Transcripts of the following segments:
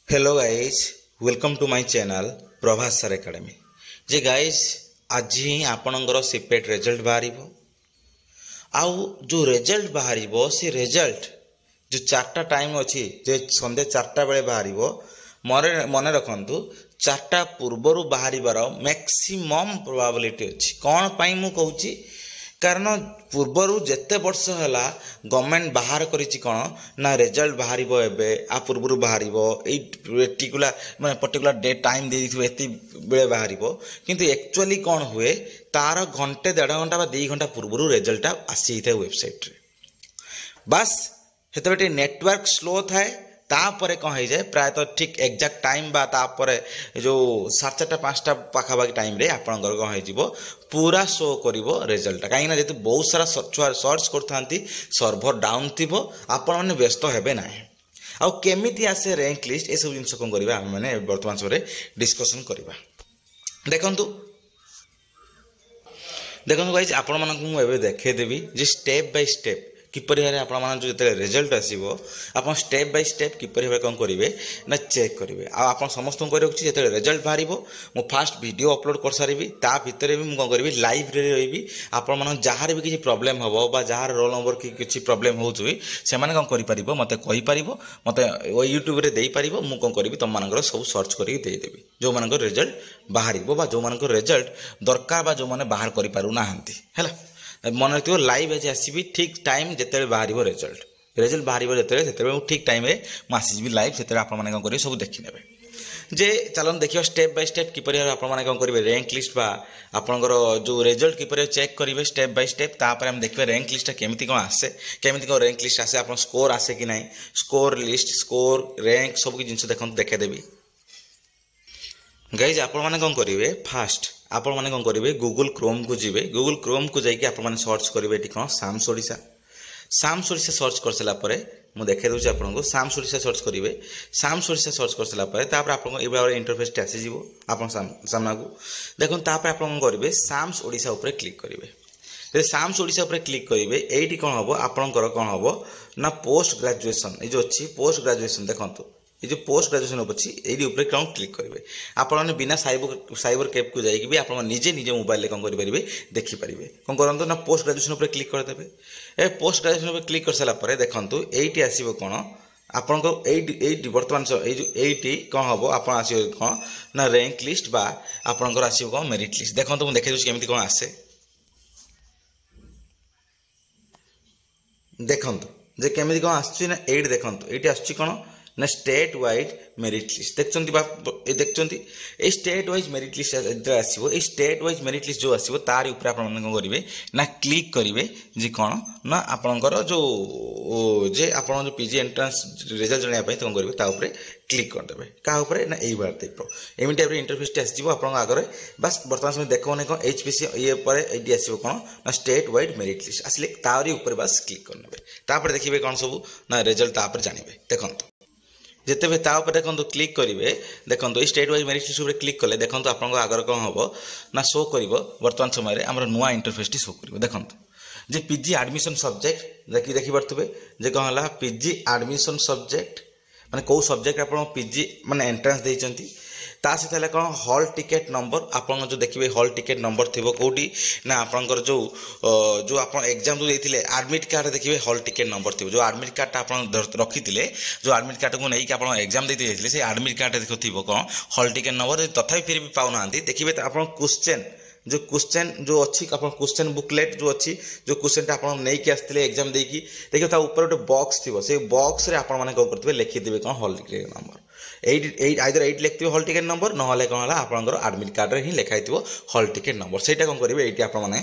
Hello guys, welcome to my channel Prabhas sir academy. जे guys आज ही आपणकर सीपेट रिजल्ट बाहर आउ जो रिजल्ट बाहर से रिजल्ट जो 4टा टाइम अच्छी जे संध्या 4टा बेले बाहर मन रखु 4टा पूर्वर बाहर मैक्सिमम प्रोबेबिलिटी अच्छी कौन पाई मु कहूँ कारण पूर्वर जेते वर्ष है गवर्नमेंट बाहर करिछि कौन ना रिजल्ट बाहर आ पूर्वर बाहर पर्टिकुलर मैं पर्टिकुलर डे टाइम दे दी एति बेले बाहर किंतु एक्चुअली कौन हुए तार घंटे 1.5 घंटा 2 घंटा पूर्वर रिजल्ट आसी था वेबसाइट रे बस हेतबेटे नेटवर्क स्लो थाए तापर कौन हो जाए प्रायतः ठीक एक्जाक्ट टाइम बा तापर जो 4:30 5टा पाखापाखि टाइम रे आपणकर कौन हो पूरा शो करिवो रिजल्ट कहीं जेतु बहुत सारा सर्च करथांती सर्भर डाउन थिबो आपण माने व्यस्त हेबे नाही आ केमिति आसे रैंक लिस्ट ए सब जिंस कोन करबा हम माने वर्तमान समय डिस्कशन करबा। देखंतु गाइस आपण मानकु मु एबे देखे देबी जे स्टेप बाय स्टेप किपरि भाबे आपण मान जो जते रिजल्ट आसीबो आपण स्टेप बाय स्टेप किपरि भाबे कोन करिवे ना चेक करिवे आ आपण समस्त को रखछि जते रिजल्ट बाहरिबो मु फास्ट वीडियो अपलोड कर सारिबी ता भितरे भी मु कोन करिवि लाइव रे रहिबी आपण मान जहार भी किछि प्रॉब्लम हबो बा जहार रोल नंबर की किछि प्रॉब्लम होउछि से माने कोन करि परिबो मते कहि परिबो मते ओ YouTube रे देई परिबो मु कोन करिवि तम मानकर सब सर्च करि देई देबी जो मानकर रिजल्ट बाहरिबो बा जो मानकर रिजल्ट दरकार बा जो माने बाहर करि पारु नाहंती हैला मन रखियो लाइव आज आसबि ठीक टाइम जिते बाहर रिजल्ट बाहर जिते ठीक टाइम आसबि लाइव से आप सब देखी ने जे चलन देखिए स्टेप बाय स्टेप किपर आप रैंक लिस्ट बा आपंकर जो रिजल्ट किपर चेक करेंगे स्टेप बाय स्टेप तापर हम देखिए रैंक लिस्ट केमिति कौन आसे केमिति कौन रैंक लिस्ट आसे आप स्कोर आसे कि ना स्कोर लिस्ट स्कोर रैंक सब जिन देखते देखेदेवी गाइज आप कौन करेंगे फास्ट आपण माने कौन करेंगे गूगल क्रोम को जीवे गूगल क्रोम को जाकि आप सर्च करेंगे ये कौन साम्स ओडिशा सर्च कर सारापर मुझे देखे दूसरी आपको साम्स ओडिशा सर्च करेंगे साम्स ओडिशा सर्च कर सारापर आपको ये इंटरफेस आसीज आप सामना को देखो तापर आप करेंगे साम्स ओडिशा उपर क्लिक करेंगे साम्स ओडिशा उपर क्लिक करेंगे ये कौन हम आपंकर कौन हम ना पोस्ट ग्रेजुएशन ये जो अच्छी पोस्ट ग्रेजुएशन देखो ये जो पोस्ट ग्रेजुएशन अच्छी ये कौन क्लिक करेंगे आपने बिना साइबर कैफ को जाकि भी आप निजे निजे मोबाइल कौन करेंगे देखिपारे कौन करूँ ना पोस्ट ग्रेजुएशन उपर क्लिक करदे ए पोस्ट ग्रेजुएशन उपर क्लिक कर सारापर देखूँ ये आसो कौन आपको बर्तमान ये कौन हम आप कौन ना रैंक लिस्ट बा आपंकर आसो कौन मेरिट लिस्ट देखो मुझे देखे केमी कौन आसे देखु जे केमी कौन आसना ये देखो ये आस कौन ना स्टेट वाइज मेरिट लिस्ट देखते ये स्टेट वाइज मेरिट लिस्ट आसो ये स्टेट वाइज मेरिट लिस्ट जो आसो तार ऊपर आप करेंगे ना क्लिक करेंगे जी कौन ना आपणकर जो जे आप जो पीजी एंट्रांस रिजल्ट जानापी कौन करेंगे ताऊपर क्लिक करदे क्या ना यही बार टाइप एम टाइप इंटरफेस आसो आप आगे बस बर्तमान समय देखने कौन HPC ये आसो कौन ना स्टेट वाइज मेरिट लिस्ट आसिले तारी ऊपर बस क्लिक करने तापर देखिए कौन सब ना रिजल्ट तापर जानवे देखो जिते भी तापर देखो क्लिक करेंगे देखो ये state wise merit list click कले देखो आप आगे कौन हम ना शो कर बर्तमान समय आम नुआ इंटरफेस टी शो कर देखो जे पीजी एडमिशन सब्जेक्ट देखी पारे जे कौन है पीजी एडमिशन सब्जेक्ट माने कौ सब्जेक्ट आप पीजी माने एंट्रेंस देइचंती ता सहित कौन हॉल टिकेट नंबर आप जो देखिए हॉल टिकेट नंबर थी कौटी ना आपंकर जो जो आप एग्जाम जो देते आडमिट कार्ड देखिए हॉल टिकेट नंबर थी जो आडमिट कार्ड आप रखी जो आडमिट कार्ड को लेकिन आप एग्जाम देते जाते से आडमिट कार्ड थी कौन हॉल टिकेट नंबर तथापि फिर भी पाऊना देखिए आप क्वेश्चन जो अच्छी आप क्वेश्चन बुकलेट जो अच्छी जो क्वेश्चन आप नहीं आसते एग्जाम देकी देखिए ऊपर गोटे बॉक्स थी से बॉक्स रे आपने कौन करते लिखिदेवे कौन hall ticket number either eight लिखिए हॉल टिकेट नंबर ना कौन है आपंकर आडमिट कार्ड रे ही लिखाई हॉल टिकेट नंबर से कौन करेंगे ये आपने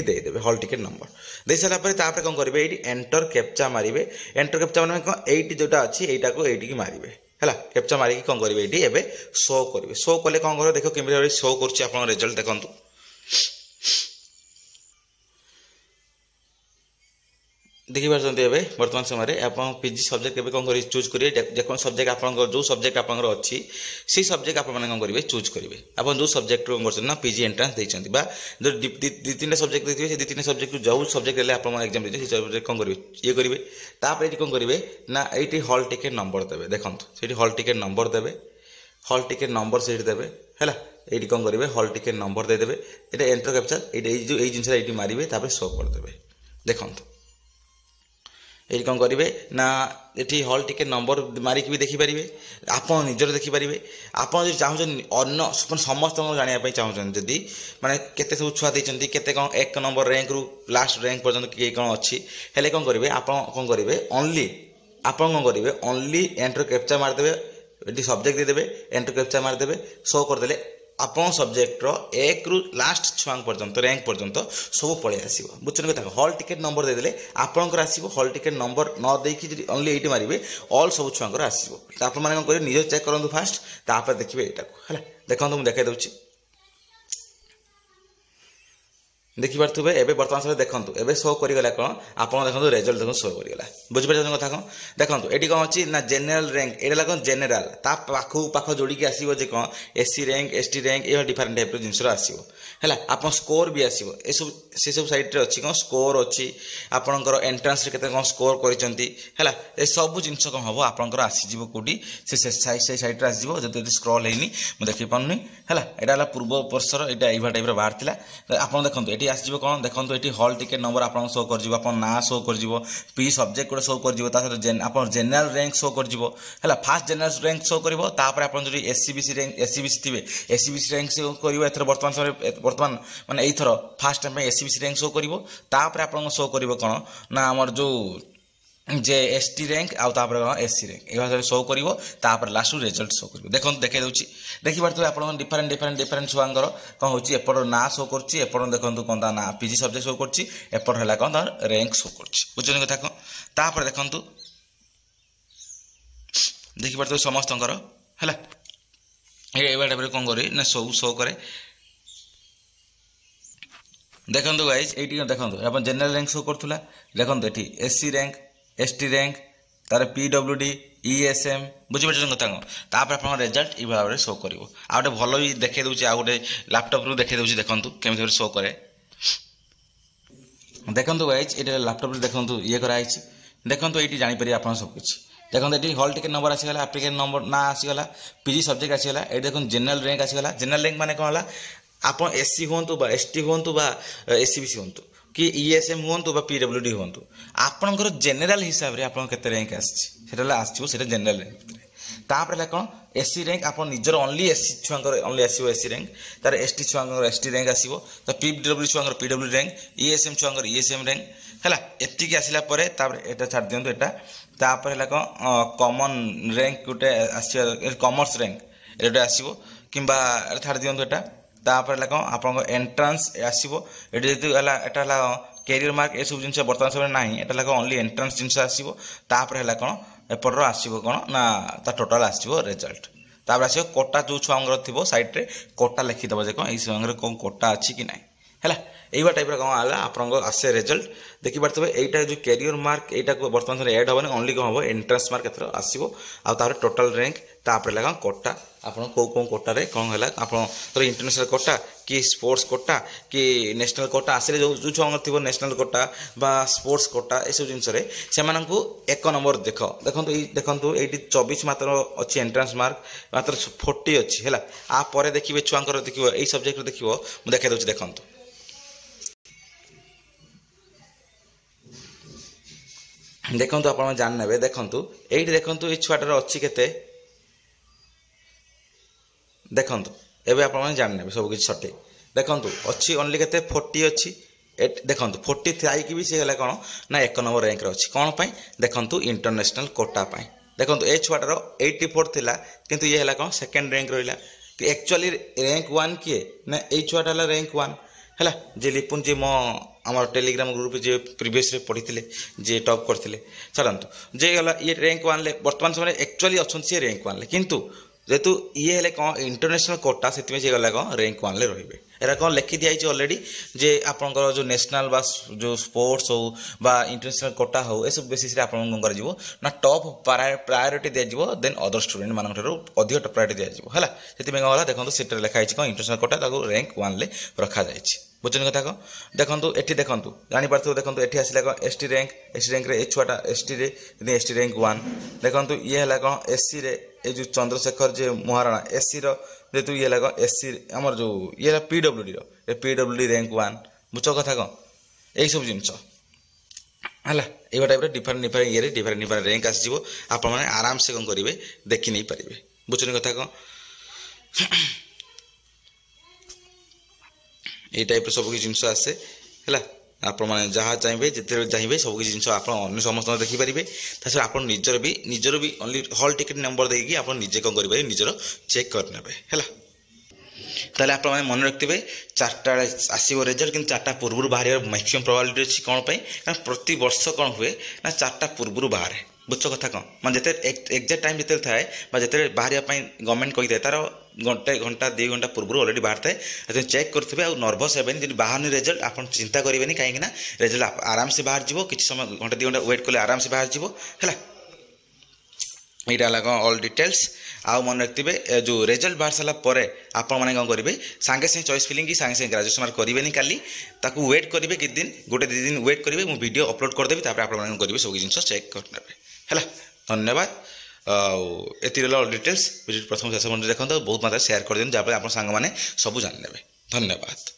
देदेवे हॉल टिकेट नंबर दे सारापर कौन करेंगे ये एंटर कैप्चा मारे एंटर कैप्चा मैंने कौन ये जोटा अच्छी यहाँ को ये मारे है कैप्चा मारिकी कौन करेंगे ये शो करेंगे शो कले कौन कर देख केमी शो कर रिजल्ट देखो देखिपारे बर्तमान समय आप पीजी सब्जेक्ट के कौन करेंगे चूज करेंगे जो सब्जेक्ट आप जो सब्जेक्ट आप अच्छी से सब्जेक्ट आप कौन करेंगे चूज करेंगे आप जो सब्जेक्ट ना पीजी एंट्रांस देते जो दी तीन सब्जेक्ट देखिए से दी तीन सब्जेक्ट जो सब्जेक्ट आप एग्जाम देते सब्जेक्ट कौन करेंगे ये करेंगे तापर ये कौन करेंगे ना ये हॉल टिकेट नंबर देवे देखो से हॉल टिकेट नंबर देवे हॉल टिकेट नंबर से देवे है ये कौन करेंगे हॉल टिकेट नंबर देदेवे ये एंटर कैप्चर ये जिनस ये मारे तापर शो करदे देखो ये कौन करेंगे ना ये हॉल टिकेट नंबर मारिक भी देखिपारे आप निजर देखिपारे आप जो चाहते अन्न समस्त जानापी चाहते जदि माने केते सब छुआ देते केते कौन एक नंबर रैंक रु लास्ट रैंक पर्यटन किए कौन अच्छी हेले कौन करेंगे आप कौन करेंगे ओनली आप कौन करेंगे ओनली एंटर कैप्चर मारदेवे ये सब्जेक्ट देदेवे एंटर कैप्चर मारदेवे शो करदे आप सब्जेक्टर एक रु लास्ट छुआ पर्यंत रैंक पर्यंत सब पलि आस बुझे कथा हॉल टिकेट नंबर देदेले आपंकर आसो हॉल टिकेट नंबर न देकी ओनली ये मारे ऑल सब छुआ आसो आप कौन करेंगे निज चेक करूँ फास्ट तापर देखिए यहाँ है देखो मुझे देखा दूसरी देखिपे एवं बर्तमान समय देखो एवं शो करगला कौन आप देखो रेजल्ट देखो शो करगला बुझीपार कथा कौन देखो ये कौन अच्छी ना जेनेल रैंक ये कौन जेनेल पाख जोड़ी आसो जे कौन एससी रैंक एसटी रैंक ये डिफरेंट टाइप जिनस आसो है आप स्कोर भी आसो से सब साइड अच्छी कौन स्कोर अच्छी आपंकर एंट्रांस कौन स्कोर कर सब जिनस कौन हम आपंकर आसीज कौटी से सैड्रे आसो जो स्क्रल होनी मुझे देखी पार्नी है यहाँ पूर्व वर्षर यहाँ टाइप बाहर आप देखो ये आसो कौन देखो ये हॉल टिकेट नंबर आप शो कर ना शो कर पी सब्जेक्ट गोटे शो कर आप जेनेल रैंक शो कर फास्ट जेनेल रैंक शो कर आप जो एससीबीसी रैंक एससीबीसी थे एससीबीसी रैंक शो कर बर्तमान समय बर्तमान माने एथर first time SCBC rank show कर आप शो कर कौन ना आमर जो जे एसटी रैंक आउ कौन एससी रैंक ये शो कर लास्ट रिजल्ट शो कर देखो देखे दूसरी देखिए आप डिफरेंट डिफरेंट डिफरेंट छुआर कौन होपट ना शो कर देखो कौन ना पीजी सब्जेक्ट शो करपट है कौन रैंक शो कर बुझे कथा कौन तापर देखु देखिए समस्त है ये टाइप कौन करे ना सब शो करे देखो गाइज ये देखो आप जेनेल रैंक शो करूला देखो ये एससी रैंक एसटी रैंक तार पीडब्ल्यूडी ईएसएम बुझीपार कथा तापर आप रिजल्ट ये भाव में शो कर आउटे भल भी देखे दूसरी आ गए लैपटॉप रू देखे दूसरी देखो केमी शो करे देखो गाइज ये लैपटॉप देखो ये कराई देखो ये जानीपर आप सबकि देखो ये हॉल टिकेट नंबर आसीगला एप्लिकेशन नंबर ना आसीगला पीजी सब्जेक्ट आसीगला ये देखो जेनेल रैंक आसीगला जेनेल रैंक माने कौन है आप एससी हूँ बा एसटी हूँ बा एससीबीसी हूँ कि ईएसएम हूँ पीडब्ल्यूडी हूँ आपणकर जेनेल हिसाब से आप रैंक आसो जेनेल रैंक तापर है कौन एससी रैंक आप निजर ओनली एससी छुआर ओनली आसो एससी रैंक तार एसटी छुआर एसटी रैंक आसो तो पीडब्ल्यू छुआर पीडब्ल्यू रैंक ईएसएम छुआर ईएसएम रैंक है एतिक आसला यहाँ छाड़ दिंतु यहाँ तापर है कौन कॉमन रैंक गोटे आस कॉमर्स रैंक ये गोटे आसो कि छाड़ दिंतु यहाँ तापर है कौन आप एंट्रांस आसो ये कैरियर मार्क ये सब जिन बर्तमान समय ना यहाँ ओनली एंट्रांस जिन आसो तापर है कौन एपटर आसो कौन ना टोटाल आसो रिजल्ट तापर आसो कोटा जो छुआ थी सैड्रे कोटा लिखिदेव जे कौन ये कौन कोटा अच्छी कि ना है यही टाइप कौन है आप आसे रिजल्ट देखिपे यहाँ जो कैरियर मार्क यहाँ बर्तमान समय एड हेनी ओनली कौन हम एंट्रांस मार्क एथर आसो आर टोटाल रैंक तापर है कोटा आप कौ कोटारे कौन है आप इंटरनेशनल कोटा कि स्पोर्ट्स कोटा कि नेशनल कोटा आसे जो छुआ थी नेशनल कोटा बा स्पोर्ट्स कोटा ये सब जिनस से एक नंबर देखो देखो ये 24 मात्र अच्छी एंट्रांस मार्क मात्र 40 अच्छी है आप देखिए छुआर देखिए यही सब्जेक्ट देखिए मुझे देखा दूसरी देखो देखो आप जान ने देखो ये देखो ये छुआटार अच्छी के देखो एवं आप जान ने सब किसी सठिक देखो अच्छी ओनली के 40 अच्छी देखो 40 थी भी सी है कौन ना एक नंबर रैंक अच्छी कौन पाई देखो इंटरनेशनल कोटा पाई देखो ये छुआटार 84 थिला किंतु ये है कौन सेकेंड रैंक रहा कि एक्चुअली रैंक 1 किए ना ये छुआटा है रैंक 1 है जे लिपुन जी मो आम टेलीग्राम ग्रुप जे प्रीवियस पढ़ी जे टॉप करते चलतु जे गला ये रैंक 1 बर्तमान समय एक्चुअली अच्छा सी रैंक 1 किंतु जेहेतु ये है कौन इंटरनेशनल कोटा से गला कौन रैंक 1 रे एरा कौन लिखि दिखाई अलरेडी जे आपंकर जो नेशनल बा जो स्पोर्ट्स हो बा इंटरनेशनल कोटा हो ये सब बेसिस रे आपन कौन कर ना टॉप प्रायोरिटी दिया देन अदर स्टूडेंट मान अधिक प्रायोरिटी दिया है से कौन देखो सीट लिखाई कौन इंटरनेशनल कोटा रैंक 1 ले रखा जाए बुझुन कथा कौन देखो ये देखो जापर देखो ये आसला कौन एस टी रैंक रे छुआटा एस टी रैंक 1 देखो ये है कौन एस सी रे ये जो चंद्रशेखर जे महाराणा एस सी रेतु ये कौन एस सी आमर जो ये पीडब्ल्यूडी रैंक 1 बुझ कथा कौन यही सब जिनस है ये टाइप डिफरेन्ट ये डिफरेन्ट रैंक आसो आप आराम से कौन करेंगे देखी नहीं पारे बुझुन कथा कौन ये टाइप सब किसी जिनस आसे है आप जहाँ चाहिए जिते चाहिए सब किसी जिन आप समस्त देखिपारे तास आप निजर भी ओनली हॉल टिकेट नंबर देकी आप निजे कौन करेंगे निजर चेक करने है ताले आप मन रखिथे 4टा आसो रिजल्ट कि 4टा पूर्व बाहर मैक्सिमम प्रोबेबिलिटी अच्छी कौन कारण प्रति वर्ष कौन हुए ना 4टा पूर्व बाहर बुझ कथा कौन मैं जिते एक्जाक्ट टाइम जिते थाए जिते बाहर गवर्नमेंट कही तार घंटा 2 घंटा पूर्व अलरेडी बाहर थाए चेक करेंगे और नर्भस हे बाहर रिजल्ट आप चिंता करेंगे कहीं रिजल्ट आराम से बाहर जीव कि समय घंटा 2 घंटा वेट कले आराम से बाहर जीव है यहाँ ऑल डिटेल्स आउ मन रखिए जो रिजल्ट बाहर सारापर आप कौन करेंगे सांगे सागे चॉइस फिलिंग की सांगे सागे ग्रेजुएशन मार्क करेंगे काली ताकू वेट करेंगे कि दिन गोटे 2 दिन वेट करेंगे मुझे वीडियो अपलोड करदेवी आप करेंगे सब जिन चेक करने है धन्यवाद एति डिटेल्स वीडियो प्रथम शेष देखते बहुत मात्रा शेयर कर दिन जहाँपर आप सांग मैंने सब जान धन्यवाद।